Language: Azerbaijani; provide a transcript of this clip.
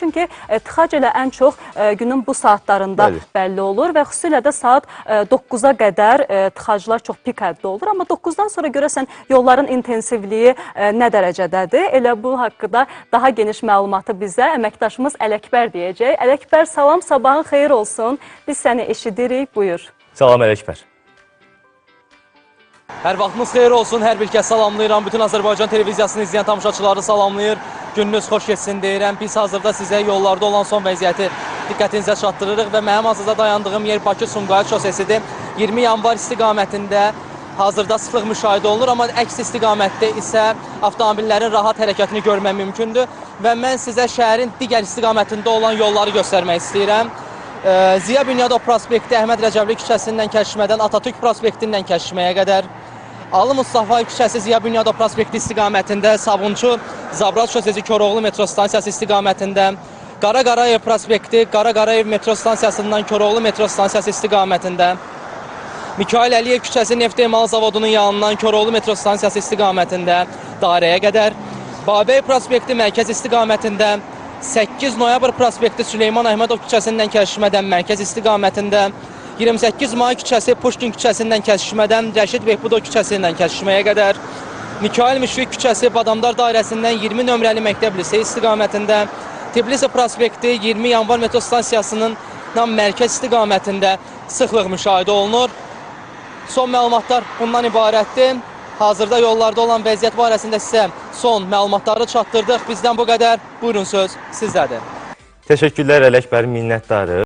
Çünki tıxac elə ən çox günün bu saatlarında bəlli olur və xüsusilə də saat 9-a qədər tıxaclar çox pik həddə olur. Amma 9-dan sonra görəsən yolların intensivliyi nə dərəcədədir? Elə bu haqqında daha geniş məlumatı bizə əməkdaşımız Ələkbər deyəcək. Ələkbər, salam, sabahın xeyir olsun. Biz səni eşidirik, buyur. Salam Ələkbər. Hər vaxtınız xeyir olsun, hər bir kəs salamlayıram. Bütün Azərbaycan televiziyasını izləyən tamaşaçıları salamlayır. Gününüz xoş geçsin deyirəm. Biz hazırda sizə yollarda olan son vəziyyəti diqqətinizə çatdırırıq və mənim hazırda dayandığım yer Bakı-Sumqayıt şosesidir. 20 yanvar istiqamətində hazırda sıxlıq müşahidə olunur, amma əks istiqamətdə isə avtomobillərin rahat hərəkətini görmək mümkündür və mən sizə şəhərin digər istiqamətində olan yolları göstərmək istəyirəm. Ziya Bünyadov prospekti Əhməd Rəcəbli küçəsindən Kəşmədən Atatürk prospektindən Kəşməyə qədər, Ali Mustafayev küçəsi Ziya Bünyadov prospekti istiqamətində, Sabunçu Zabrat şosesi Koroğlu metro stansiyası istiqamətində, Qara Qarayev prospekti Qara Qarayev metro stansiyasından Koroğlu metro stansiyası istiqamətində, Mikail Əliyev küçəsi Neft Emal Zavodunun yanından Koroğlu metro stansiyası istiqamətində dairəyə qədər, Babey prospekti mərkəz istiqamətində, 8 noyabr prospekti Süleyman Əhmədov küçəsindən Kəşmədən mərkəz istiqamətində, 28 may küçəsi Puşkin küçəsindən Kəşmədən Rəşid Behbudov küçəsindən Kəşməyə qədər, Mikail Müşfiq küçəsi Badamdar dairəsindən 20 nömrəli məktəb lisey istiqamətində, Tbilisi prospekti 20 yanvar metro stansiyasının mərkəz istiqamətində sıxlıq müşahidə olunur. Son məlumatlar bundan ibarətdir. Hazırda yollarda olan vəziyyət barəsində sizə son məlumatları çatdırdıq. Bizdən bu qədər. Buyurun, söz sizdədir. Təşəkkürlər Ələkbər, minnətdarıq.